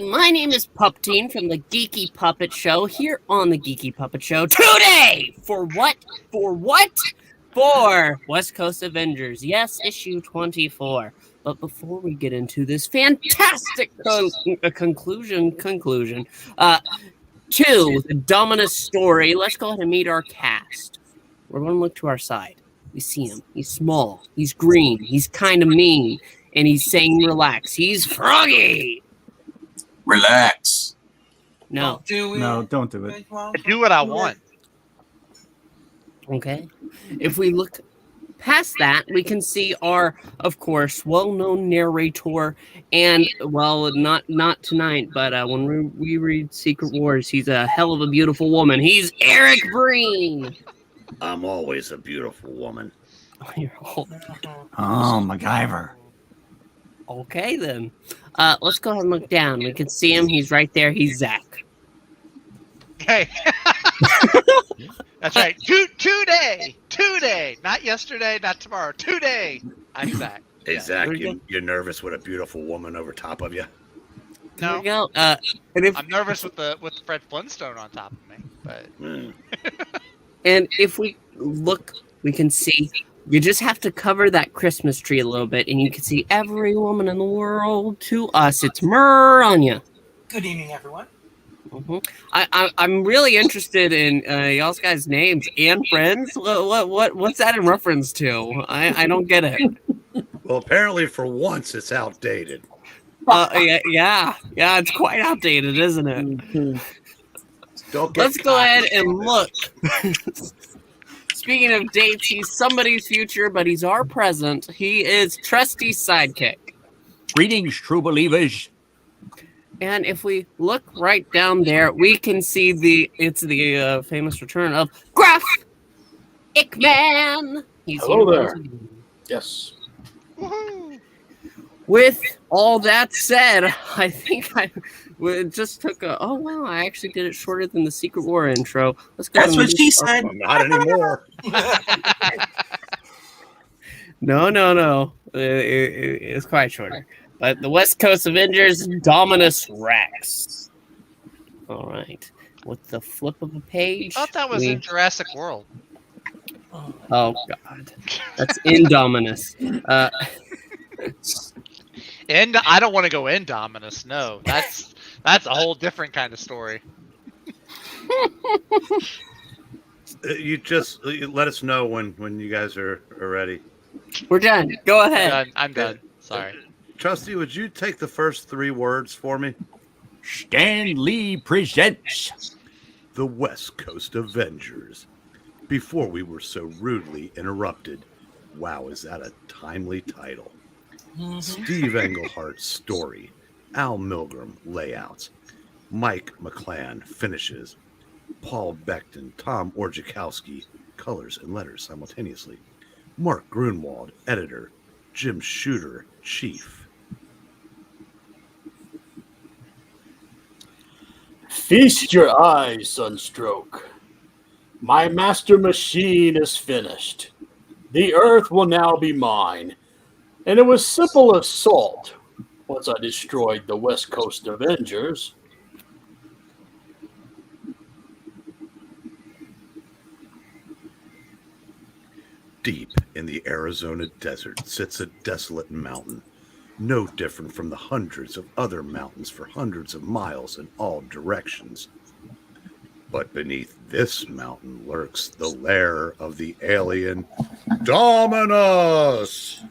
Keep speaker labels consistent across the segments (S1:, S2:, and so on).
S1: my name is Pupteen from the Geeky Puppet Show here on the Geeky Puppet Show today. For what? For West Coast Avengers. Yes, issue 24. But before we get into this fantastic conclusion to the Dominus story, let's go ahead and meet our cast. We're going to look to our side. We see him. He's small. He's green. He's kind of mean. And he's saying relax. He's Froggy.
S2: Relax.
S1: No.
S3: Don't do it.
S4: I do what I want.
S1: Okay. If we look past that, we can see our, of course, well-known narrator, and well, not tonight, but when we read Secret Wars, he's a hell of a beautiful woman. He's Eric Breen.
S2: I'm always a beautiful woman.
S1: Oh, you're old.
S3: Oh, MacGyver.
S1: Okay, then. Let's go ahead and look down. We can see him. He's right there. He's Zach.
S4: Hey. That's right. Today. Not yesterday, not tomorrow. Today. I'm Zach.
S2: Hey,
S4: Yeah.
S2: Zach, you're nervous with a beautiful woman over top of you?
S1: There
S4: No.
S1: we go. And if
S4: I'm nervous with Fred Flintstone on top of me, but
S1: And if we look, we can see, you just have to cover that Christmas tree a little bit, and you can see every woman in the world. To us, it's Anya.
S5: Good evening, everyone.
S1: Mm-hmm. I'm really interested in y'all's guys' names and friends. What's that in reference to? I don't get it.
S2: Well, apparently for once it's outdated.
S1: Yeah, it's quite outdated, isn't it?
S3: Mm-hmm.
S1: Let's go ahead and look. Speaking of dates, he's somebody's future, but he's our present. He is Trusty's sidekick.
S3: Greetings, true believers.
S1: And if we look right down there, we can see the famous return of Gruff Ickman. He's
S6: Hello
S1: here
S6: there.
S1: once again.
S6: Yes.
S4: woohoo!
S1: With all that said, I think it just took oh wow, I actually did it shorter than the Secret War intro. Let's go.
S5: That's what she said.
S2: Well, not anymore.
S1: No. It's quite shorter. But the West Coast Avengers, Dominus Rex. All right. With the flip of a page.
S4: I thought that was in Jurassic World.
S1: Oh God, that's Indominus.
S4: And I don't want to go in Dominus. No, that's a whole different kind of story.
S2: You just let us know when you guys are ready.
S1: We're done. Go ahead.
S4: I'm done. Sorry.
S2: Trusty, would you take the first 3 words for me?
S3: Stan Lee presents
S2: The West Coast Avengers. Before we were so rudely interrupted. Wow, is that a timely title? Steve Englehart's story. Al Milgrom layouts. Mike Machlan finishes. Paul Beckton, Tom Orzechowski colors and letters simultaneously. Mark Grunwald, editor. Jim Shooter, chief.
S6: Feast your eyes, Sunstroke. My master machine is finished. The earth will now be mine. And it was simple as salt once I destroyed the West Coast Avengers.
S2: Deep in the Arizona desert sits a desolate mountain, no different from the hundreds of other mountains for hundreds of miles in all directions. But beneath this mountain lurks the lair of the alien Dominus.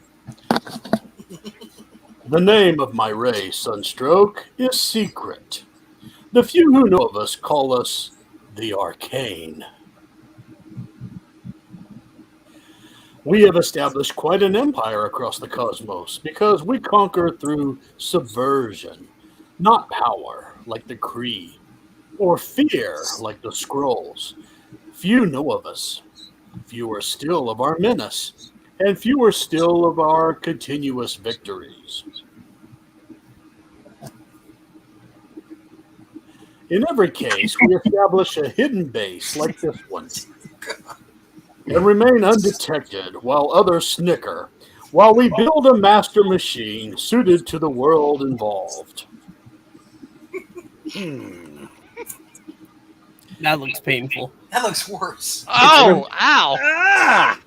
S6: The name of my race, Sunstroke, is secret. The few who know of us call us the Arcane. We have established quite an empire across the cosmos because we conquer through subversion, not power like the Kree, or fear like the Skrulls. Few know of us, fewer still of our menace, and fewer still of our continuous victories. In every case, we establish a hidden base like this one and remain undetected while others snicker, while we build a master machine suited to the world involved.
S1: That looks painful.
S5: That looks worse.
S4: Oh, ow!
S2: Ah!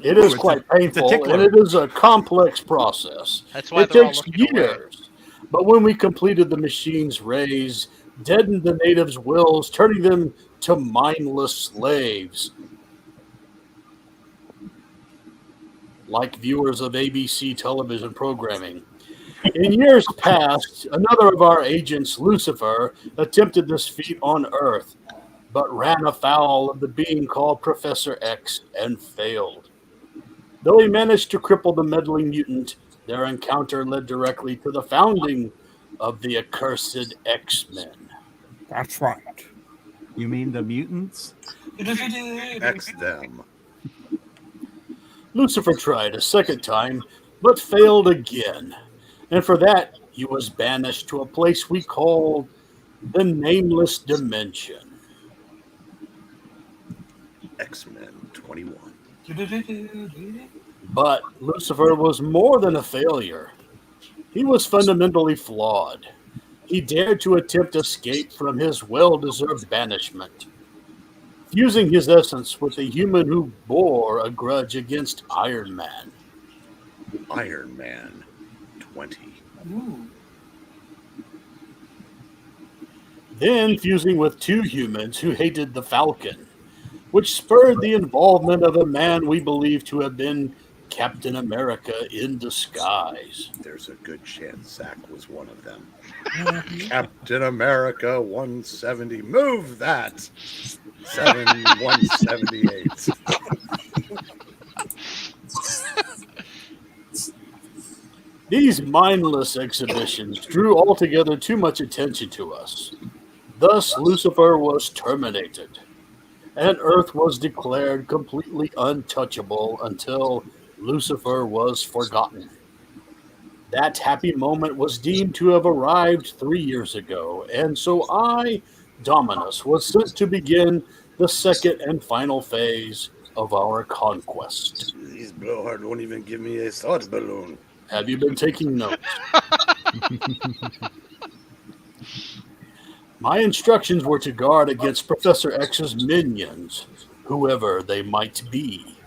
S6: It is
S3: it's
S6: quite
S3: a
S6: painful,
S3: tickler.
S6: and it is a complex process.
S4: That's why
S6: It
S4: they're all
S6: takes
S4: looking away.
S6: years. But when we completed the machine's rays, deadened the natives' wills, turning them to mindless slaves, like viewers of ABC television programming. In years past, another of our agents, Lucifer, attempted this feat on Earth, but ran afoul of the being called Professor X and failed. Though he managed to cripple the meddling mutant, their encounter led directly to the founding of the accursed X-Men.
S1: That's right.
S3: You mean the mutants?
S2: X them.
S6: Lucifer tried a second time, but failed again. And for that, he was banished to a place we call the Nameless Dimension.
S2: X-Men 21.
S6: But Lucifer was more than a failure. He was fundamentally flawed. He dared to attempt escape from his well-deserved banishment, fusing his essence with a human who bore a grudge against Iron Man.
S2: Iron Man 20.
S5: Ooh.
S6: Then fusing with two humans who hated the Falcon, which spurred the involvement of a man we believe to have been Captain America in disguise.
S2: There's a good chance Zach was one of them. Captain America 170. Move that! 178.
S6: These mindless exhibitions drew altogether too much attention to us. Thus, Lucifer was terminated, and Earth was declared completely untouchable until Lucifer was forgotten. That happy moment was deemed to have arrived 3 years ago, and so I, Dominus, was sent to begin the second and final phase of our conquest.
S2: These blowhard won't even give me a thought balloon.
S6: Have you been taking notes? My instructions were to guard against Professor X's minions, whoever they might be.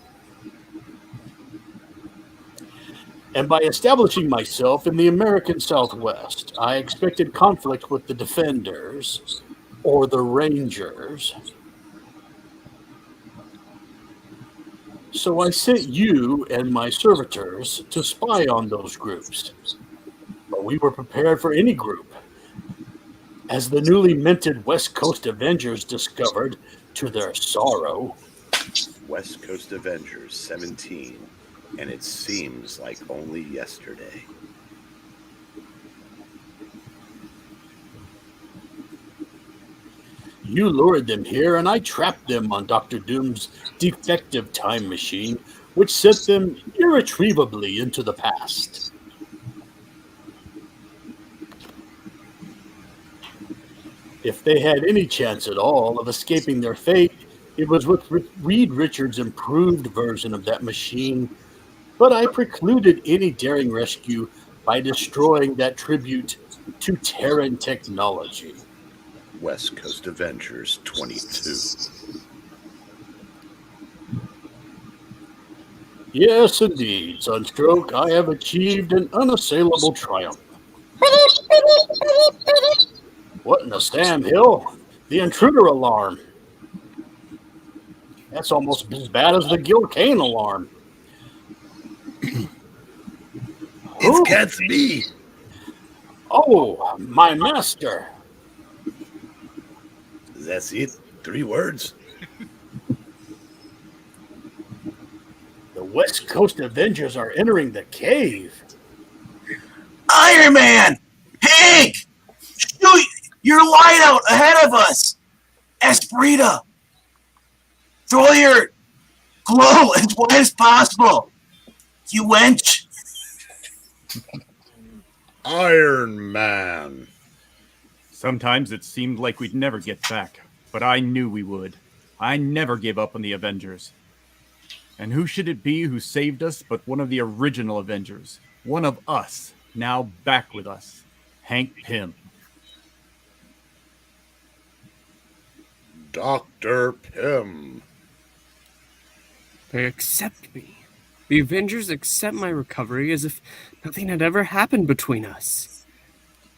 S6: And by establishing myself in the American Southwest, I expected conflict with the Defenders or the Rangers. So I sent you and my servitors to spy on those groups. But we were prepared for any group, as the newly minted West Coast Avengers discovered, to their sorrow.
S2: West Coast Avengers 17. And it seems like only yesterday.
S6: You lured them here, and I trapped them on Dr. Doom's defective time machine, which sent them irretrievably into the past. If they had any chance at all of escaping their fate, it was with Reed Richards' improved version of that machine, but I precluded any daring rescue by destroying that tribute to Terran technology.
S2: West Coast Avengers 22.
S6: Yes, indeed, Sunstroke, I have achieved an unassailable triumph. What in the Sam Hill? The intruder alarm. That's almost as bad as the Gil Kane alarm.
S2: It's Gatsby.
S6: Oh, my master.
S2: That's it? 3 words?
S6: The West Coast Avengers are entering the cave.
S7: Iron Man! Hank! Shoot your light out ahead of us! Esprita! Throw your glow as wide as possible! You wench!
S2: Iron Man.
S3: Sometimes it seemed like we'd never get back, but I knew we would. I never gave up on the Avengers. And who should it be who saved us but one of the original Avengers? One of us, now back with us. Hank Pym.
S2: Dr. Pym.
S1: They accept me. The Avengers accept my recovery as if nothing had ever happened between us.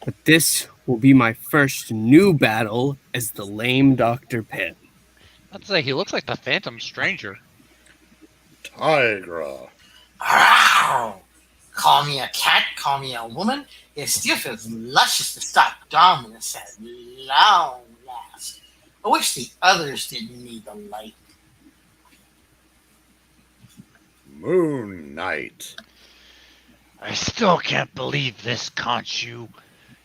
S1: But this will be my first new battle as the lame Dr. Pym.
S4: I'd say he looks like the Phantom Stranger.
S2: Tigra.
S5: Wow. Call me a cat, call me a woman. It still feels luscious to stop Dominus at long last. I wish the others didn't need the light.
S2: Moon Knight.
S4: I still can't believe this, Khonshu.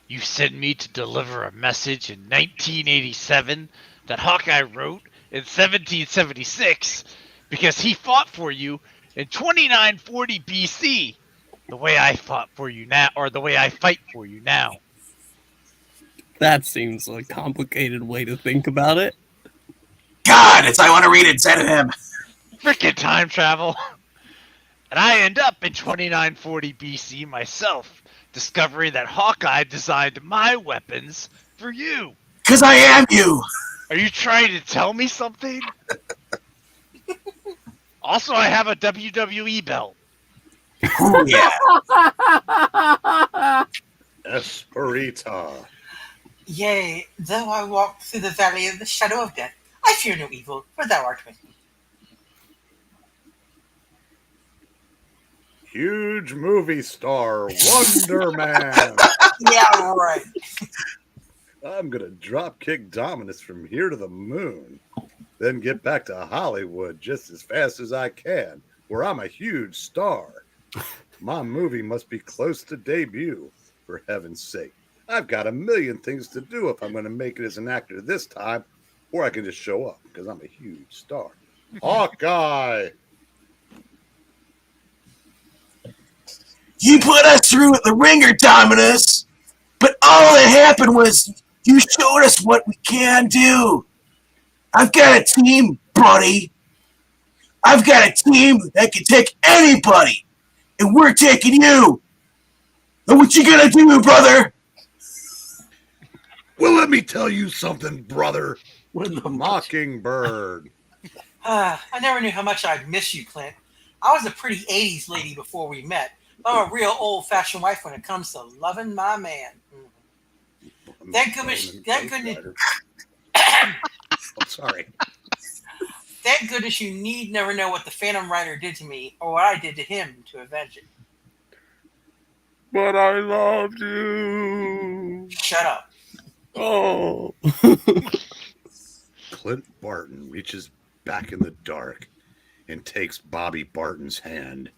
S4: You sent me to deliver a message in 1987 that Hawkeye wrote in 1776 because he fought for you in 2940 BC. The way I fought for you now, or the way I fight for you now.
S1: That seems like a complicated way to think about it.
S7: God, I want to read it instead of him.
S4: Frickin' time travel. And I end up in 2940 BC myself, discovering that Hawkeye designed my weapons for you.
S7: Because I am you.
S4: Are you trying to tell me something? Also, I have a WWE belt.
S7: Ooh, yeah.
S2: Esperita.
S5: Yea, though I walk through the valley of the shadow of death, I fear no evil, for thou art with me.
S2: Huge movie star, Wonder Man.
S5: Yeah, right.
S2: I'm going to drop kick Dominus from here to the moon, then get back to Hollywood just as fast as I can, where I'm a huge star. My movie must be close to debut, for heaven's sake. I've got a million things to do if I'm going to make it as an actor this time, or I can just show up because I'm a huge star. Hawkeye!
S7: You put us through the ringer, Dominus, but all that happened was you showed us what we can do. I've got a team, buddy. I've got a team that can take anybody. And we're taking you. And what you gonna do, brother?
S2: Well, let me tell you something, brother.
S6: When the
S2: Mockingbird.
S5: I never knew how much I'd miss you, Clint. I was a pretty 80s lady before we met. I'm a real old-fashioned wife when it comes to loving my man. Thank goodness.
S2: I'm sorry.
S5: Thank goodness you need never know what the Phantom Rider did to me or what I did to him to avenge it.
S1: But I loved you.
S5: Shut up.
S1: Oh.
S2: Clint Barton reaches back in the dark and takes Bobby Barton's hand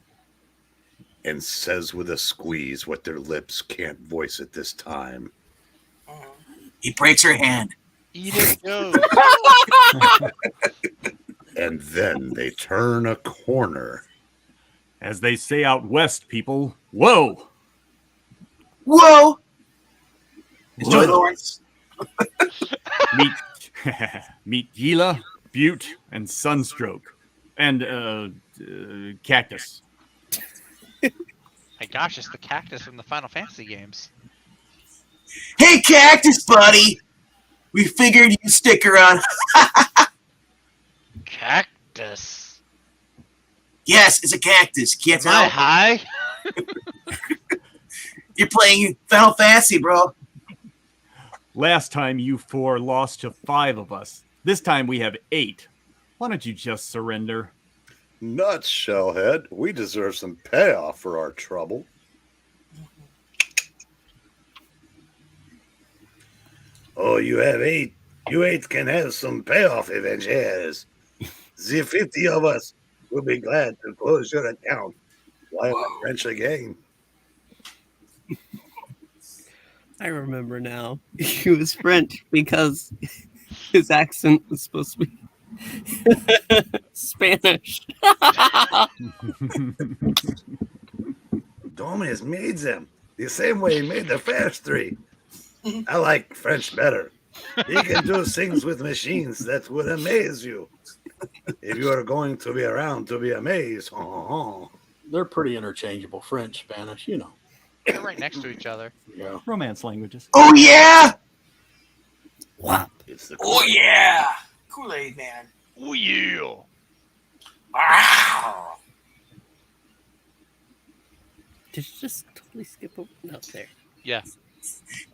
S2: and says with a squeeze what their lips can't voice at this time.
S7: He breaks her hand.
S4: Eat it, go.
S2: And then they turn a corner.
S3: As they say out west, people, whoa!
S7: Whoa!
S6: Is Joey Lawrence?
S3: Meet Gila, Butte, and Sunstroke. And, Cactus.
S4: My gosh, it's the cactus from the Final Fantasy games.
S7: Hey, Cactus buddy! We figured you'd stick around.
S4: Cactus?
S7: Yes, it's a cactus. Can't
S4: Am I
S7: tell.
S4: high?
S7: You're playing Final Fantasy, bro.
S3: Last time you four lost to 5 of us. This time we have 8. Why don't you just surrender?
S2: Nuts, Shellhead. We deserve some payoff for our trouble. Oh, you have 8. You 8 can have some payoff, Avengers. The 50 of us will be glad to close your account while I French again.
S1: I remember now. He was French because his accent was supposed to be Spanish.
S2: Dominus made them the same way he made the first 3. I like French better. He can do things with machines that would amaze you. If you are going to be around to be amazed,
S6: They're pretty interchangeable, French, Spanish, you know.
S4: They're right next to each other.
S6: Yeah.
S3: Romance languages.
S7: Oh, yeah!
S1: What?
S2: it's the
S5: Oh, yeah. Kool-Aid Man.
S4: Oh, yeah.
S5: Wow.
S1: Did you just totally skip over? No, there.
S4: Yeah.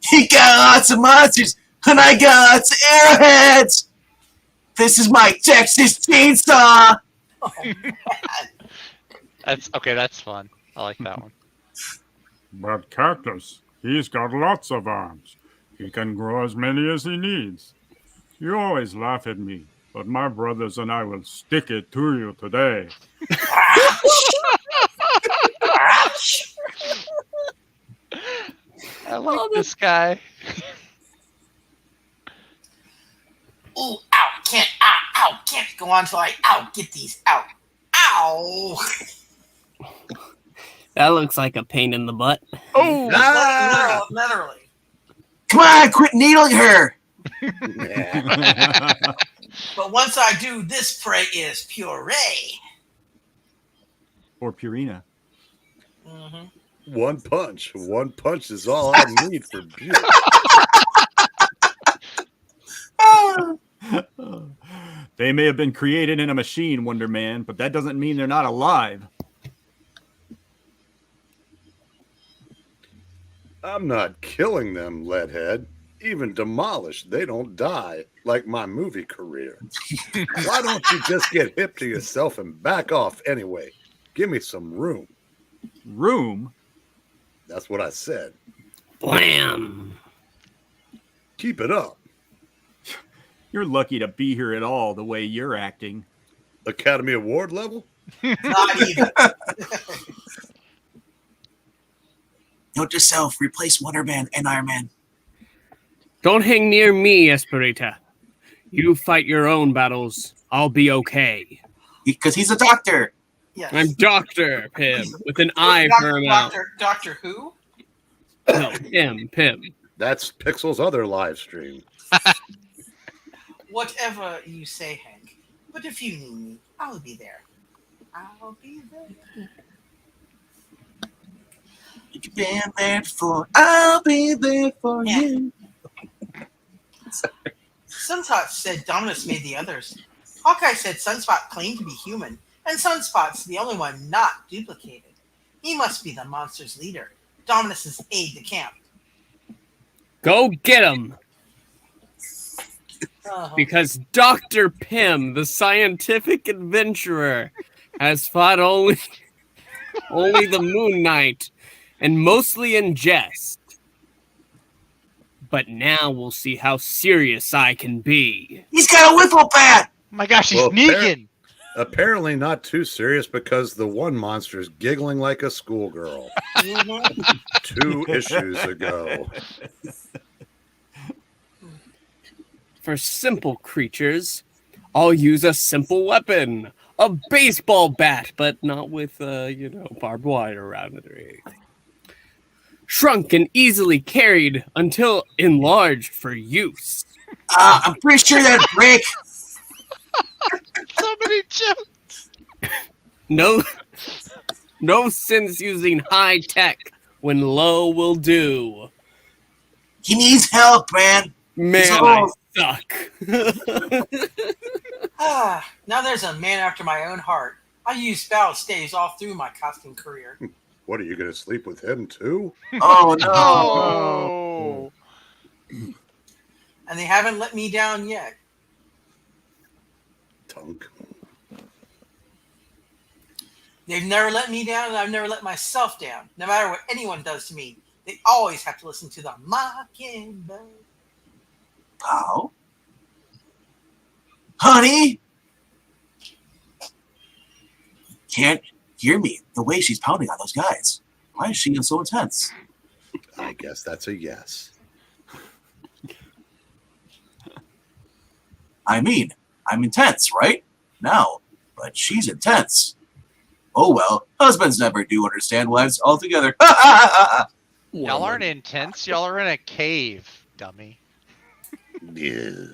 S7: He got lots of monsters, and I got lots of arrowheads. This is my Texas chainsaw.
S5: Oh, man.
S4: That's okay. That's fun. I like that one.
S3: But Cactus, he's got lots of arms. He can grow as many as he needs. You always laugh at me, but my brothers and I will stick it to you today.
S4: I like this guy.
S5: Ooh, ow, can't go on till I, get these out. Ow.
S1: That looks like a pain in the butt.
S4: Oh,
S5: Literally.
S7: Come on, quit needling her.
S5: But once I do, this prey is puree.
S3: Or Purina.
S5: Mm-hmm.
S2: One punch is all I need for beauty.
S3: They may have been created in a machine, Wonder Man, but that doesn't mean they're not alive.
S2: I'm not killing them, Leadhead. Even demolished, they don't die, like my movie career. Why don't you just get hip to yourself and back off anyway? Give me some room.
S3: Room?
S2: That's what I said.
S1: Blam!
S2: Keep it up.
S3: You're lucky to be here at all the way you're acting.
S2: Academy Award level?
S5: Not even.
S7: Note to self, replace Wonder Man and Iron Man.
S1: Don't hang near me, Esperita. You fight your own battles. I'll be okay.
S7: Because he's a doctor.
S5: Yes.
S1: I'm Dr. Pym, with an eye for a mouth.
S5: Doctor who?
S1: No, Pym.
S2: That's Pixel's other live stream.
S5: Whatever you say, Hank. But if you need me, I'll be there. I'll be there.
S7: You've been there before. I'll be there for you.
S5: Sunspot said Dominus made the others. Hawkeye said Sunspot claimed to be human, and Sunspot's the only one not duplicated. He must be the monster's leader, Dominus's aide-de-camp.
S1: Go get him!
S5: Uh-huh.
S1: Because Dr. Pym, the scientific adventurer, has fought only the Moon Knight, and mostly in jest. But now we'll see how serious I can be.
S7: He's got a wiffle bat.
S4: Oh my gosh, he's
S2: Well,
S4: Negan.
S2: Apparently not too serious because the one monster is giggling like a schoolgirl.
S5: Mhm.
S2: 2 issues ago.
S1: For simple creatures, I'll use a simple weapon. A baseball bat, but not with, barbed wire around it or anything. Shrunk and easily carried until enlarged for use.
S7: I'm pretty sure that'd break.
S4: So many jokes.
S1: No sense using high tech when low will do.
S7: He needs help, man.
S1: Man,
S7: So-
S1: I suck.
S5: Now there's a man after my own heart. I used battle staves all through my costume career.
S2: What, are you going to sleep with him too?
S7: Oh, no.
S4: Oh.
S5: And they haven't let me down yet.
S2: Tunk.
S5: They've never let me down, and I've never let myself down. No matter what anyone does to me, they always have to listen to the Mockingbird.
S7: Pow? Honey? Can't hear me the way she's pounding on those guys. Why is she so intense?
S2: I guess that's a yes.
S7: I mean, I'm intense, right? No, but she's intense. Oh well, husbands never do understand wives altogether.
S4: Y'all aren't intense. Y'all are in a cave, dummy.
S2: Yeah.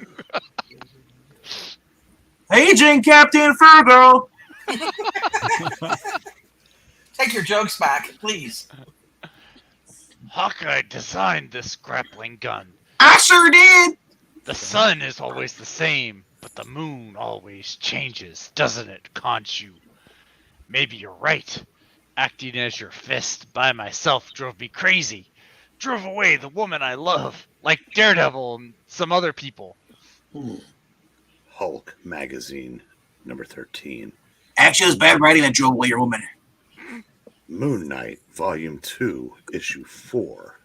S7: Paging Captain Furgirl.
S5: Take your jokes back, please.
S4: Hawkeye designed this grappling gun.
S7: I sure did.
S4: The sun is always the same, but the moon always changes, doesn't it, Khonshu? Maybe you're right. Acting as your fist by myself drove me crazy. Drove away the woman I love, like Daredevil and some other people.
S2: Hulk magazine, number 13.
S7: Actually, it was bad writing that drove away your woman.
S2: Moon Knight, volume 2, issue 4.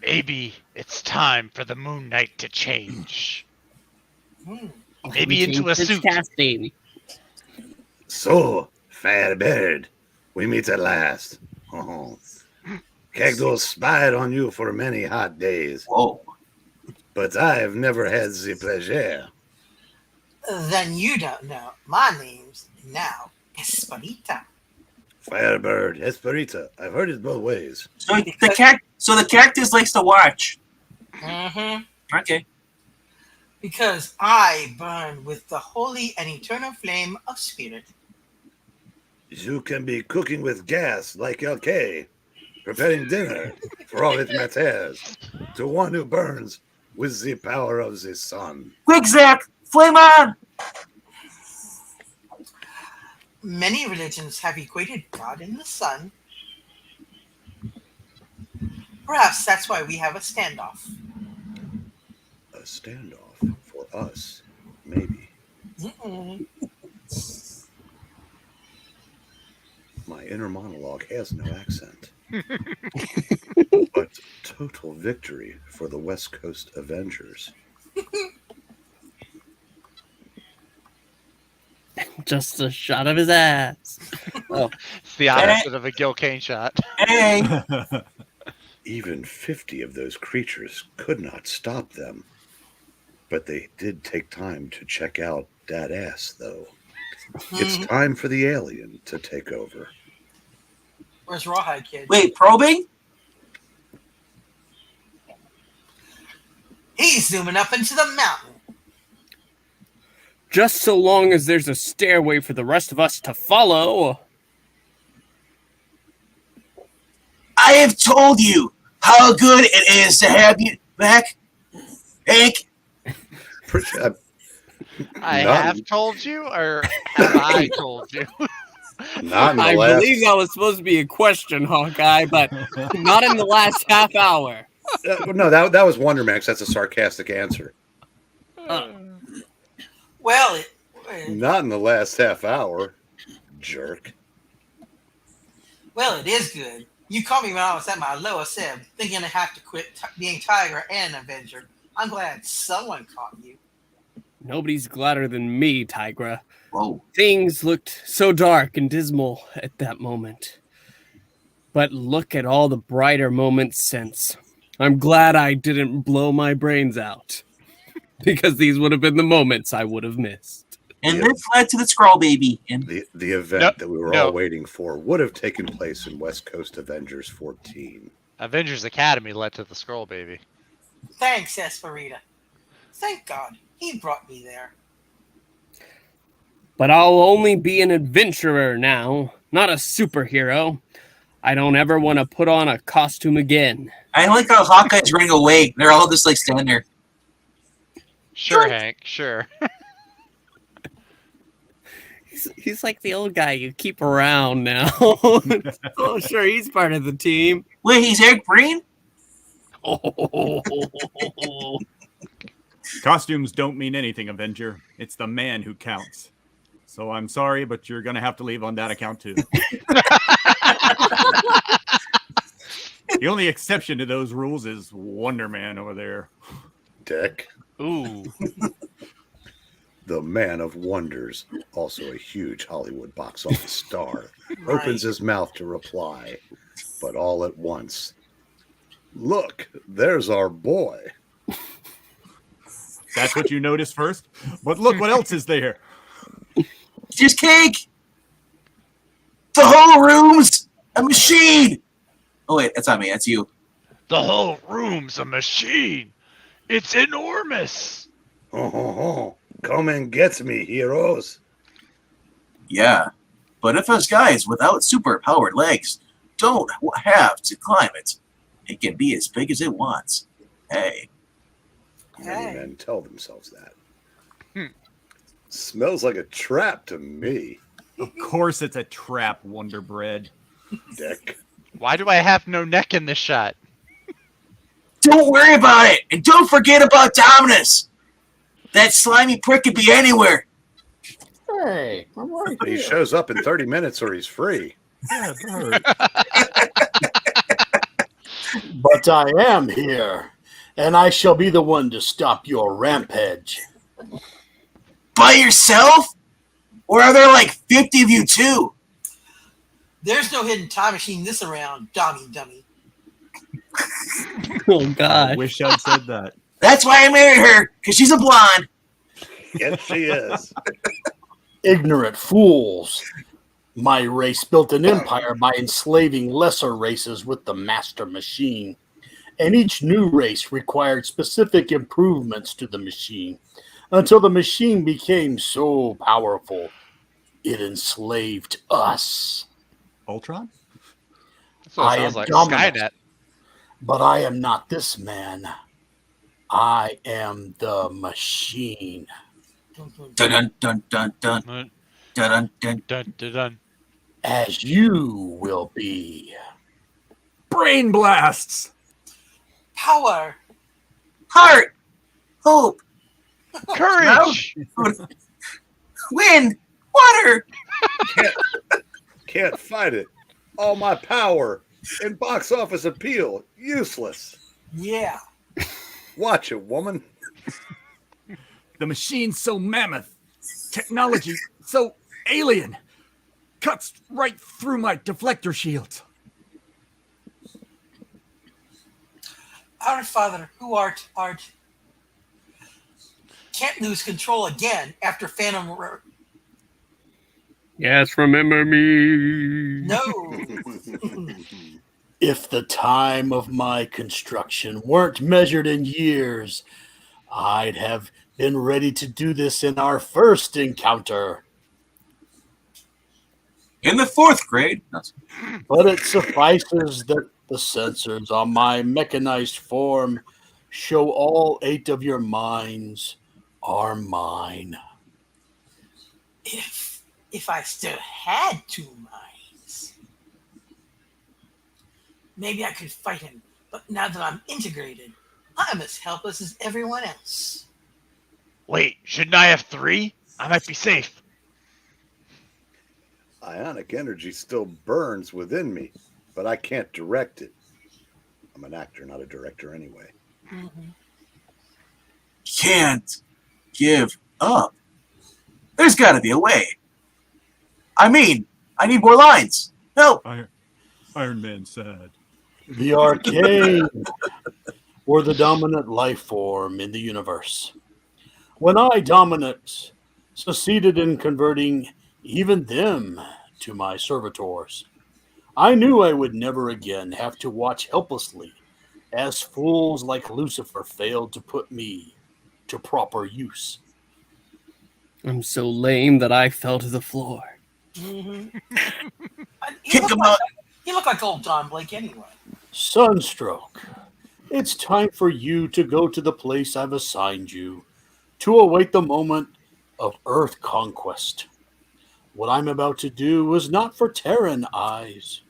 S4: Maybe it's time for the Moon Knight to change.
S5: Hmm.
S4: Maybe into a
S1: It's
S4: suit.
S1: casting.
S2: So, Firebird, we meet at last. Oh. Kegdo spied on you for many hot days,
S7: Whoa.
S2: but I've never had the pleasure.
S5: Then you don't know. My name's now Esperita.
S2: Firebird, Esperita, I've heard it both ways.
S7: So the cactus likes to watch.
S5: Mm-hmm.
S7: Okay.
S5: Because I burn with the holy and eternal flame of spirit.
S2: You can be cooking with gas like LK, preparing dinner for all it matters, to one who burns with the power of the sun.
S7: Quick, Zach! Flame on!
S5: Many religions have equated God in the sun. Perhaps that's why we have a standoff.
S2: A standoff for us, maybe.
S5: Mm-mm.
S2: My inner monologue has no accent. But total victory for the West Coast Avengers.
S1: Just a shot of his ass. Oh,
S4: It's the opposite of a Gil Kane shot.
S7: Hey!
S2: Even 50 of those creatures could not stop them. But they did take time to check out that ass, though. It's time for the alien to take over.
S5: Where's Rawhide Kid?
S7: Wait, probing?
S5: He's zooming up into the mountain.
S1: just so long as there's a stairway for the rest of us to follow.
S7: I have told you how good it is to have you back, Hank.
S4: I have told you, or have I told you?
S2: Not in the
S1: I
S2: last.
S1: believe that was supposed to be a question, Hawkeye, but not in the last half hour.
S2: No, that was Wonder Max. That's a sarcastic answer.
S5: Well,
S2: Not in the last half hour, jerk.
S5: well, it is good. You caught me when I was at my lowest ebb, thinking I have to quit being Tiger and Avenger. I'm glad someone caught you.
S1: Nobody's gladder than me, Tigra.
S7: Whoa.
S1: Things looked so dark and dismal at that moment. But look at all the brighter moments since. I'm glad I didn't blow my brains out. Because these would have been the moments I would have missed.
S7: And this led to the Skrull baby. And
S2: The event that we were all waiting for would have taken place in West Coast Avengers 14.
S4: Avengers Academy led to the Skrull baby.
S5: Thanks, Esperita. Thank God he brought me there.
S1: But I'll only be an adventurer now, not a superhero. I don't ever want to put on a costume again.
S7: I like how Hawkeye's running away. They're all just like standing there.
S4: Sure, Hank, sure.
S1: He's like the old guy you keep around now. Oh, sure, he's part of the team.
S7: Wait, he's Eric Breen?
S1: Oh.
S3: Costumes don't mean anything, Avenger. It's the man who counts. So I'm sorry, but you're going to have to leave on that account too. The only exception to those rules is Wonder Man over there.
S2: Dick.
S4: Ooh.
S2: The Man of Wonders, also a huge Hollywood box office star, opens his mouth to reply, but all at once. Look, there's our boy.
S3: That's what you noticed first? But look what else is there.
S7: Just cake. The whole room's a machine. Oh, wait, that's not me. That's you.
S4: The whole room's a machine. It's enormous.
S2: Oh, come and get me, heroes.
S7: Yeah, but if us guys without super-powered legs don't have to climb it, it can be as big as it wants. Hey,
S2: Many
S5: Hey.
S2: men tell themselves that.
S4: Hmm.
S2: Smells like a trap to me,
S3: Of course it's a trap, Wonder Bread.
S2: Dick.
S4: Why do I have no neck in this shot?
S7: don't worry about it. And don't forget about Dominus. That slimy prick could be anywhere.
S6: Hey, I'm right
S2: He
S6: here.
S2: shows up in 30 minutes or he's free.
S3: Yeah, it hurt.
S6: But I am here, and I shall be the one to stop your rampage.
S7: By yourself? Or are there like 50 of you too?
S5: There's no hidden time machine this around, dummy.
S1: Oh
S3: I
S1: god.
S3: wish I'd said that.
S7: That's why I married her, because she's a blonde.
S2: Yes, she is.
S6: Ignorant fools. My race built an empire by enslaving lesser races with the master machine. And each new race required specific improvements to the machine until the machine became so powerful it enslaved us.
S3: Ultron?
S4: That's what it
S6: I
S4: sounds
S6: am
S4: like.
S6: Dominus.
S4: Skynet.
S6: But I am not this man. I am the machine.
S7: Dun dun dun dun dun
S4: Dun,
S7: dun dun.
S4: dun, dun, dun.
S6: As you will be.
S3: Brain blasts!
S5: Power.
S7: Heart, hope,
S4: Courage!
S7: wind, water.
S2: Can't fight it. All my power and box office appeal. Useless.
S5: Yeah.
S2: Watch it, woman.
S3: The machine's so mammoth. Technology so alien. Cuts right through my deflector shields.
S5: Our Father, who art. Can't lose control again after Phantom.
S1: Yes, remember me.
S5: No.
S6: If the time of my construction weren't measured in years, I'd have been ready to do this in our first encounter.
S7: In the 4th grade.
S6: But it suffices that the sensors on my mechanized form show all 8 of your minds are mine.
S5: If I still had 2 minds, maybe I could fight him. But now that I'm integrated, I'm as helpless as everyone else.
S4: Wait, shouldn't I have 3? I might be safe.
S2: Ionic energy still burns within me, but I can't direct it. I'm an actor, not a director anyway.
S7: Can't give up. There's got to be a way. I mean, I need more lines. Help.
S3: Iron Man sad.
S6: The arcane or the dominant life form in the universe. When I, Dominus, succeeded in converting even them to my servitors, I knew I would never again have to watch helplessly as fools like Lucifer failed to put me to proper use.
S1: I'm so lame that I fell to the floor.
S5: He
S7: Kick
S5: looked
S7: him
S5: like-
S7: out.
S5: He looked like old Don Blake anyway.
S6: Sunstroke, it's time for you to go to the place I've assigned you to await the moment of Earth conquest. What I'm about to do is not for Terran eyes.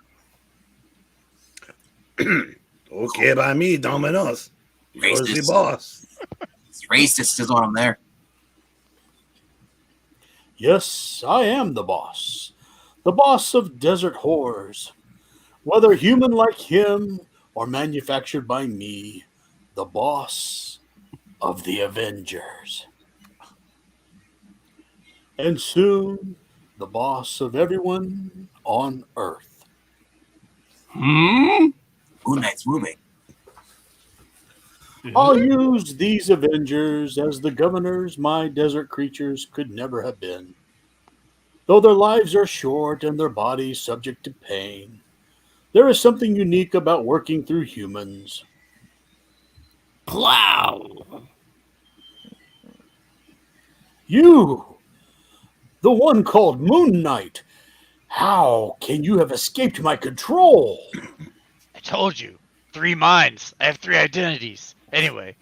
S2: Okay by me, Dominus. You're the
S7: Racist.
S2: boss.
S7: It's racist is what I'm there.
S6: Yes, I am the boss of desert whores. Whether human like him or manufactured by me, the boss of the Avengers. And soon, the boss of everyone on Earth.
S1: Hmm?
S7: Moon Knight's moving.
S6: I'll use these Avengers as the governors my desert creatures could never have been. Though their lives are short and their bodies subject to pain, there is something unique about working through humans.
S1: Plow.
S6: You, the one called Moon Knight, how can you have escaped my control?
S4: I told you. 3 minds. I have 3 identities. Anyway,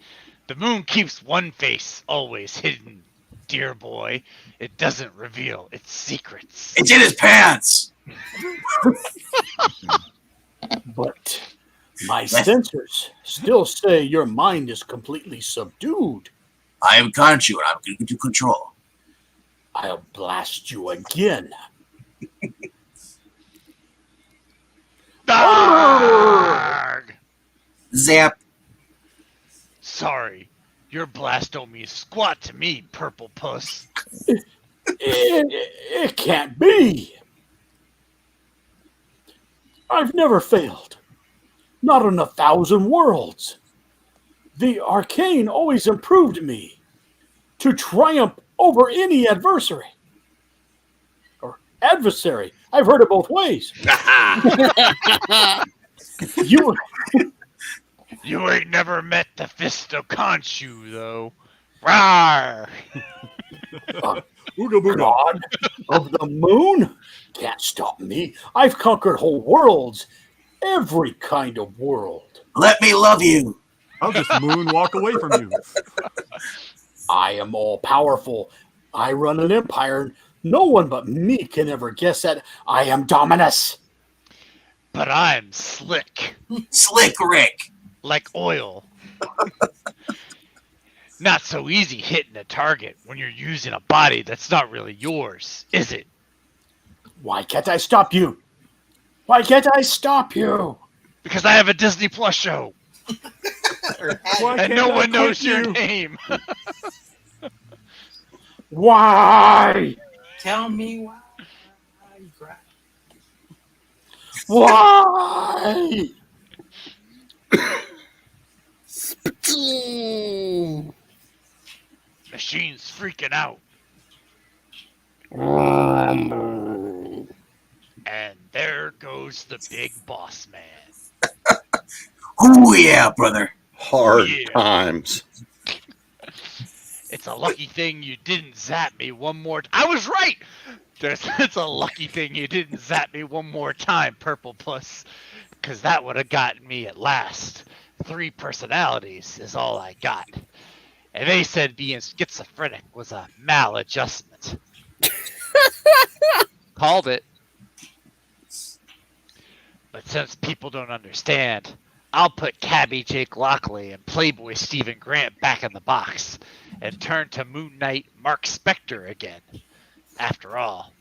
S4: the moon keeps one face always hidden, dear boy. It doesn't reveal its secrets.
S7: It's in his pants.
S6: But my sensors still say your mind is completely subdued.
S7: I am Khonshu, and I'm going to control.
S6: I'll blast you again.
S4: Arrgh!
S7: Zap.
S4: Sorry, your blast don't mean squat to me, purple puss.
S6: It can't be. I've never failed. Not in 1,000 worlds. The arcane always improved me to triumph over any adversary. Or adversary. I've heard it both ways.
S4: You ain't never met the fist of Khonshu, though. Rawr!
S6: God of the moon can't stop me. I've conquered whole worlds. Every kind of world.
S7: Let me love you.
S3: I'll just moonwalk away from you.
S6: I am all powerful. I run an empire. No one but me can ever guess that I am Dominus.
S4: But I'm slick.
S7: Slick Rick.
S4: Like oil. Not so easy hitting a target when you're using a body that's not really yours, is it?
S6: Why can't I stop you? Why can't I stop you?
S4: Because I have a Disney Plus show.
S3: Why
S4: And
S3: can't
S4: no
S3: I
S4: one knows
S3: quit
S4: your
S3: you?
S4: name.
S6: Why?
S5: Tell me why you cry.
S6: Why?
S4: Machine's freaking out. And there goes the big boss man.
S7: Oh, yeah, brother.
S2: Hard
S4: Yeah.
S2: times.
S4: It's a lucky thing you didn't zap me one more I was right! It's a lucky thing you didn't zap me one more time, Purple Puss. Because that would have gotten me at last. 3 personalities is all I got. And they said being schizophrenic was a maladjustment. Called it. But since people don't understand, I'll put Cabby Jake Lockley and Playboy Stephen Grant back in the box and turn to Moon Knight Mark Spector again. After all,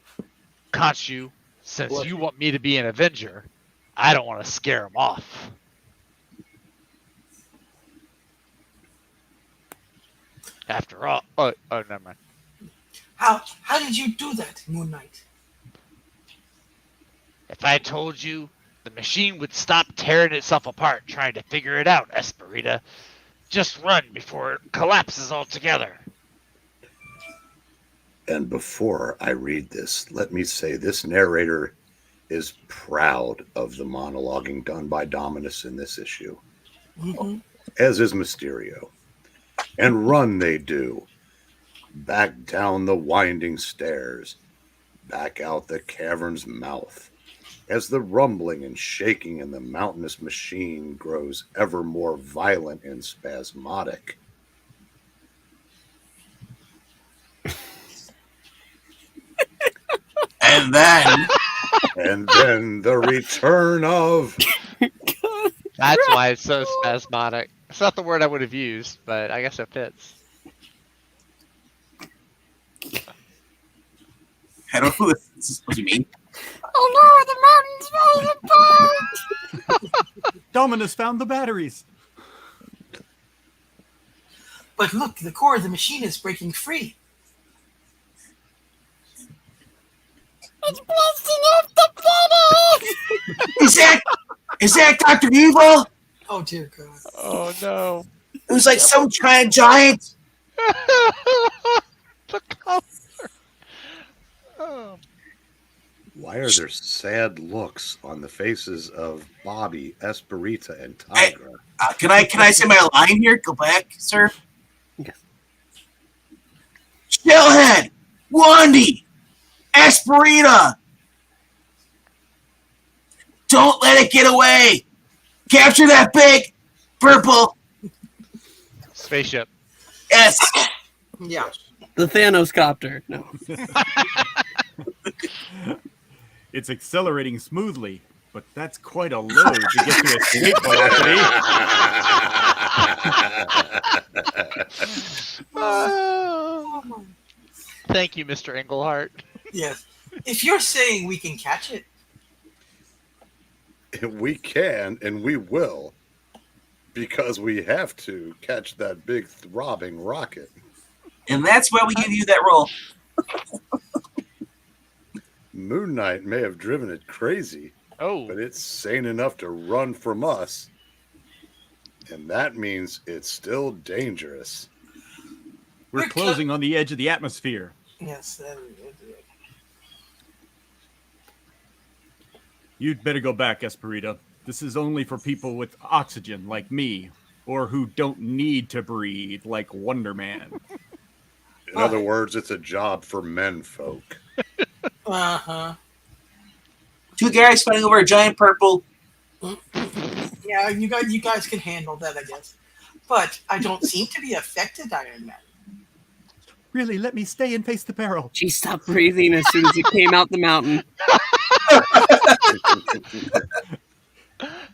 S4: Khonshu, since you want me to be an Avenger, I don't want to scare him off. After all, oh, never mind.
S5: How did you do that, Moon Knight?
S4: If I told you, the machine would stop tearing itself apart trying to figure it out, Esperita. Just run before it collapses altogether.
S2: And before I read this, let me say this narrator is proud of the monologuing done by Dominus in this issue, as is Mysterio. And run they do, back down the winding stairs, back out the cavern's mouth, as the rumbling and shaking in the mountainous machine grows ever more violent and spasmodic.
S7: And then
S2: And then the return of...
S8: That's why it's so spasmodic. It's not the word I would have used, but I guess it fits.
S7: I don't know what this is supposed to mean.
S5: Oh no, the mountain's falling apart!
S3: Dominus found the batteries.
S5: But look, the core of the machine is breaking free. It's blasting up the planet!
S7: Is that Dr. Evil?
S5: Oh dear God.
S8: Oh no.
S7: It was like some kind of giant.
S8: The color. Oh.
S2: Why are there sad looks on the faces of Bobby, Esperita, and Tigra?
S7: Can I say my line here? Go back, sir.
S2: Yes.
S7: Shellhead, Wandy, Esperita. Don't let it get away. Capture that big purple.
S8: Spaceship.
S7: Yes.
S5: Yeah.
S1: The Thanos copter. No.
S3: It's accelerating smoothly, but that's quite a load to get to escape velocity.
S8: Thank you, Mr. Englehart.
S5: Yes. If you're saying we can catch it,
S2: We can and we will, because we have to catch that big throbbing rocket.
S7: And that's why we give you that role.
S2: Moon Knight may have driven it crazy,
S8: Oh,
S2: but it's sane enough to run from us. And that means it's still dangerous.
S3: We're
S5: We're
S3: closing on the edge of the atmosphere.
S5: yes.
S3: You'd better go back, Esperita. This is only for people with oxygen like me, or who don't need to breathe like Wonder Man.
S2: In other words, it's a job for men folk.
S5: Uh-huh.
S7: Two guys fighting over a giant purple.
S5: Yeah, you guys can handle that, I guess. But I don't seem to be affected, Iron Man.
S3: Really, let me stay and face the barrel.
S1: She stopped breathing as soon as it came out the mountain.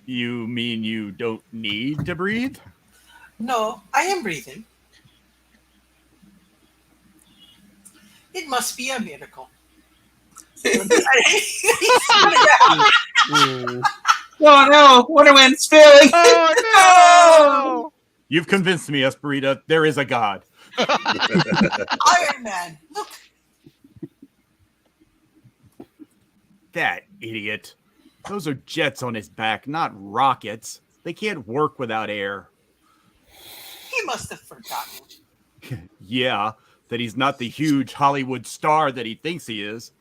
S3: You mean you don't need to breathe?
S5: No, I am breathing. It must be a miracle.
S1: Mm.
S7: Oh no, Wonder Man's failing.
S8: oh no!
S3: You've convinced me, Esperita. There is a god.
S5: Iron Man, look.
S3: That idiot. Those are jets on his back, not rockets. They can't work without air.
S5: He must have forgotten.
S3: Yeah, that he's not the huge Hollywood star that he thinks he is.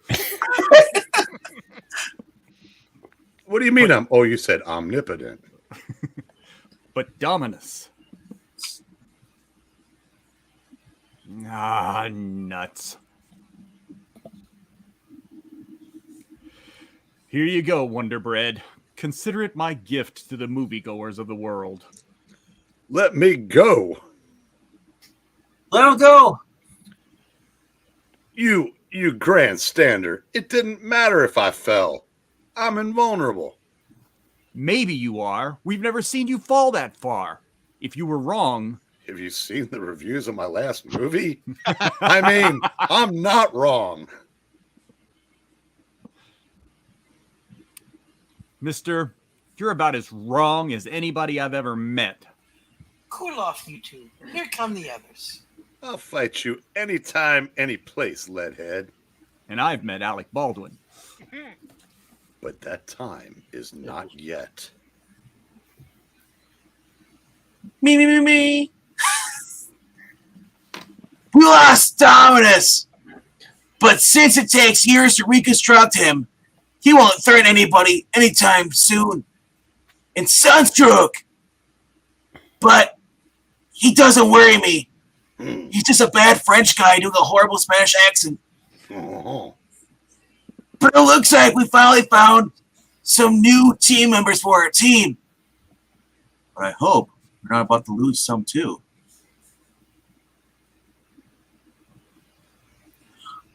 S2: What do you mean? You said omnipotent.
S3: But Dominus. Ah, nuts. Here you go, Wonder Bread. Consider it my gift to the moviegoers of the world.
S2: Let me go.
S7: Let him go.
S2: You grandstander. It didn't matter if I fell. I'm invulnerable.
S3: Maybe you are. We've never seen you fall that far. If you were wrong...
S2: Have you seen the reviews of my last movie? I mean, I'm not wrong.
S3: Mister, you're about as wrong as anybody I've ever met.
S5: Cool off, you two. Here come the others.
S2: I'll fight you anytime, any place, Leadhead.
S3: And I've met Alec Baldwin.
S2: But that time is not yet.
S7: Me. We lost Dominus. But since it takes years to reconstruct him, he won't threaten anybody anytime soon. And Sunstroke. But he doesn't worry me. He's just a bad French guy doing a horrible Spanish accent.
S2: Oh.
S7: But it looks like we finally found some new team members for our team. But I hope we're not about to lose some too.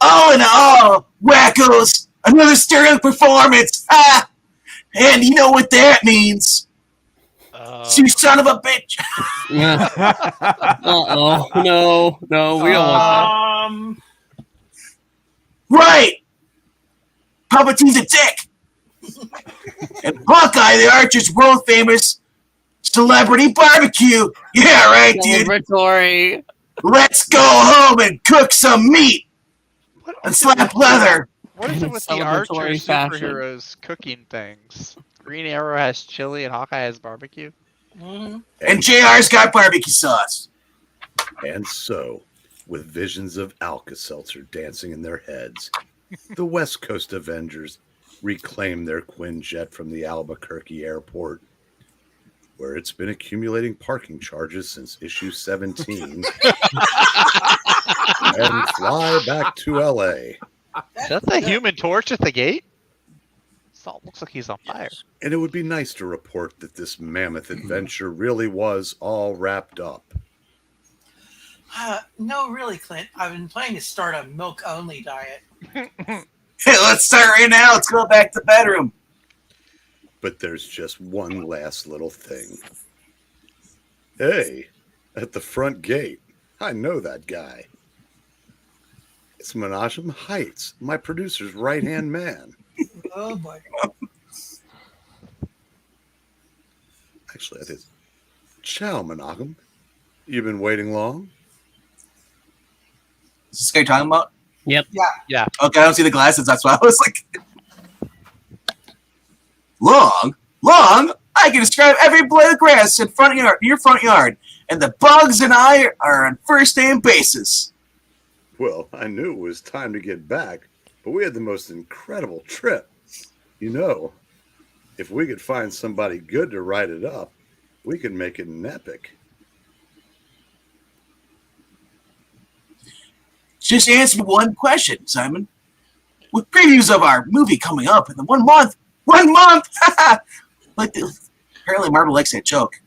S7: All in all, wackos, another sterling performance. Ah! And you know what that means. You son of a bitch.
S1: Uh-oh. No, we don't want
S7: Right. Palpatine's a dick. And Hawkeye, the Archer's world famous celebrity barbecue. Yeah, right,
S1: that.
S7: dude.
S1: Celebratory.
S7: Let's go home and cook some meat and slap leather.
S8: What is it with the
S1: Celebratory
S8: Archer
S1: fashion.
S8: superheroes cooking things? Green Arrow has chili and Hawkeye has barbecue?
S7: And JR's got barbecue sauce.
S2: And so, with visions of Alka-Seltzer dancing in their heads, the West Coast Avengers reclaim their Quinjet from the Albuquerque airport, where it's been accumulating parking charges since issue 17, and fly back to LA.
S8: Is that the Human Torch at the gate? Salt looks like he's on fire.
S2: And it would be nice to report that this mammoth adventure really was all wrapped up.
S5: No, really, Clint. I've been planning to start a milk-only diet.
S7: Hey, let's start right now. Let's go back to the bedroom.
S2: But there's just one last little thing. Hey, at the front gate, I know that guy. It's Menachem Heights, my producer's right-hand man.
S5: Oh, boy.
S2: Actually, that is. Ciao, Menachem. You been waiting long?
S7: Is this guy you're talking about?
S1: Yep.
S8: Yeah.
S7: Okay, I don't see the glasses. That's why I was like, long. I can describe every blade of grass in your front yard, and the bugs and I are on first name basis.
S2: Well, I knew it was time to get back, but we had the most incredible trip. You know, if we could find somebody good to write it up, we could make it an epic.
S7: Just answer one question, Simon. With previews of our movie coming up in the 1 month, apparently Marvel likes that joke.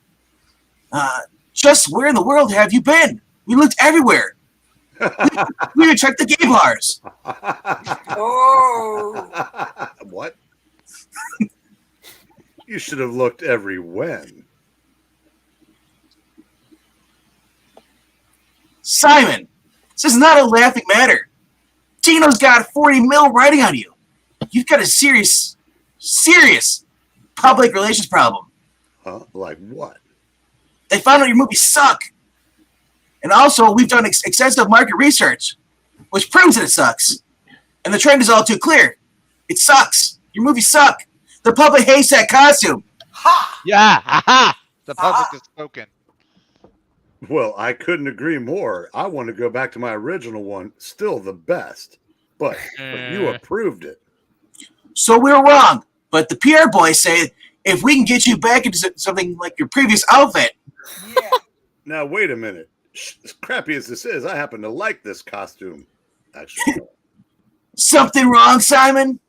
S7: Just where in the world have you been? We looked everywhere. We even checked the gay bars.
S5: Oh!
S2: What? You should have looked every when.
S7: Simon, this is not a laughing matter. Tino's got 40 mil writing on you. You've got a serious public relations problem.
S2: Huh? Like what?
S7: They found out your movies suck. And also, we've done extensive market research, which proves that it sucks. And the trend is all too clear. It sucks. Your movies suck. The public hates that costume.
S5: Ha!
S8: Yeah. Aha. The public has spoken.
S2: Well, I couldn't agree more. I want to go back to my original one, still the best. But you approved it.
S7: So we were wrong. But the PR boys say if we can get you back into something like your previous outfit.
S5: Yeah.
S2: Now, wait a minute. As crappy as this is, I happen to like this costume. Actually,
S7: Something wrong, Simon?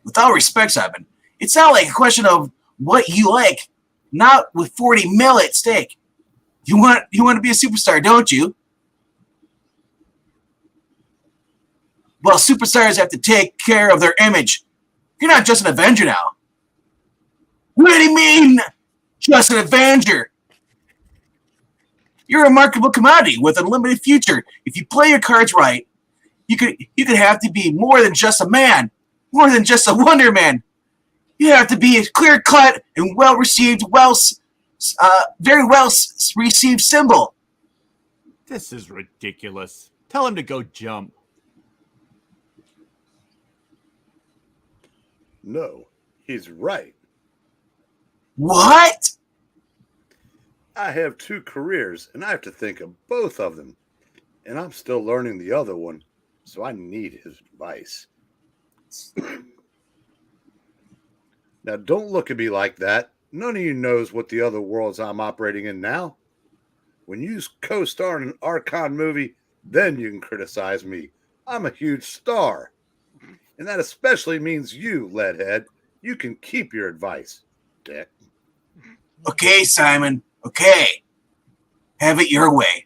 S7: With all respect, Simon, it's not like a question of what you like, not with 40 mil at stake. You want to be a superstar, don't you? Well, superstars have to take care of their image. You're not just an Avenger now. What do you mean, just an Avenger? You're a marketable commodity with an unlimited future. If you play your cards right, you could have to be more than just a man, more than just a Wonder Man. You have to be a clear-cut and well-received, very well-received symbol.
S3: This is ridiculous. Tell him to go jump.
S2: no, he's right.
S7: What?
S2: I have 2 careers, and I have to think of both of them. And I'm still learning the other one, so I need his advice. Now, don't look at me like that. None of you knows what the other worlds I'm operating in now. When you co-star in an Archon movie, then you can criticize me. I'm a huge star. And that especially means you, Leadhead. You can keep your advice, Dick.
S7: Okay, Simon. Okay. Have it your way.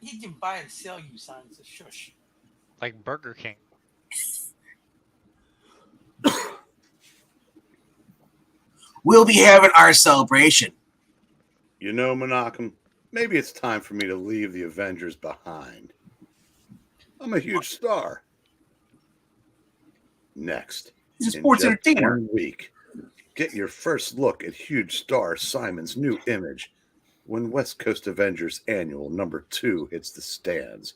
S5: He can buy and sell you signs. Shush.
S8: Like Burger King.
S7: We'll be having our celebration.
S2: You know, Menachem, maybe it's time for me to leave the Avengers behind. I'm a huge star. Next,
S7: He's a
S2: in
S7: sports
S2: just
S7: entertainer.
S2: 1 week, get your first look at huge star Simon's new image when West Coast Avengers Annual #2 hits the stands.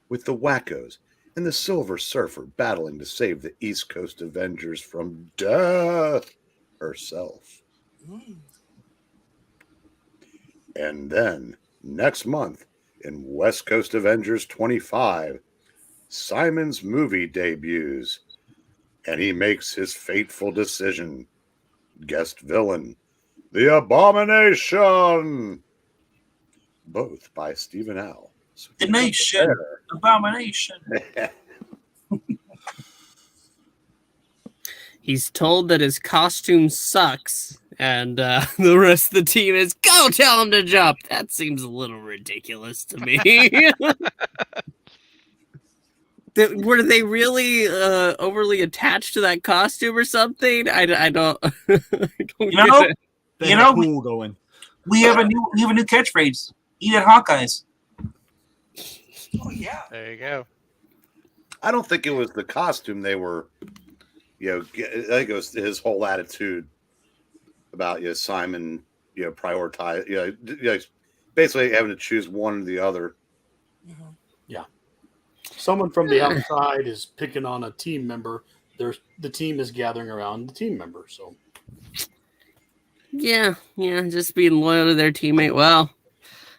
S2: With the Wackos and the Silver Surfer battling to save the East Coast Avengers from death herself. And then, next month, in West Coast Avengers 25, Simon's movie debuts, and he makes his fateful decision. Guest villain, The Abomination! Both by Stephen Al. So
S7: The Nation. Abomination.
S1: He's told that his costume sucks, and the rest of the team is, go tell him to jump. That seems a little ridiculous to me. Were they really overly attached to that costume or something? I don't. I don't get it.
S3: They
S7: You
S3: had
S7: know,
S3: a pool going.
S7: we have a new catchphrase. Eat at Hawkeyes.
S5: Oh yeah.
S8: There you go.
S2: I don't think it was the costume they were, I think it was his whole attitude about, Simon, prioritize, basically having to choose one or the other.
S6: Someone from the outside is picking on a team member. The team is gathering around the team member. So,
S1: Yeah, just being loyal to their teammate. Well,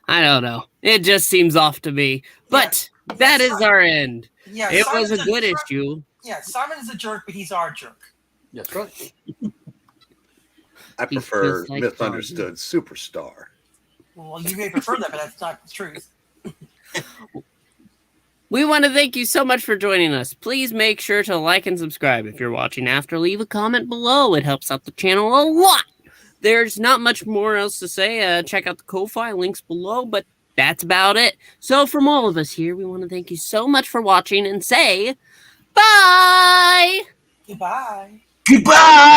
S1: I don't know. It just seems off to me. But that is our end.
S5: Yeah,
S1: It was
S5: Simon's
S1: a good
S5: jerk.
S1: issue.
S5: Yeah, Simon is a jerk, but he's our jerk.
S6: that's right.
S2: I
S1: He's
S2: prefer
S1: just like
S2: misunderstood superstar.
S5: Well, you may prefer that, but that's not the truth.
S1: We want to thank you so much for joining us. Please make sure to like and subscribe. If you're watching after, leave a comment below. It helps out the channel a lot. There's not much more else to say. Check out the Ko-Fi links below, but that's about it. So from all of us here, we want to thank you so much for watching and say bye!
S5: Goodbye.
S7: Goodbye.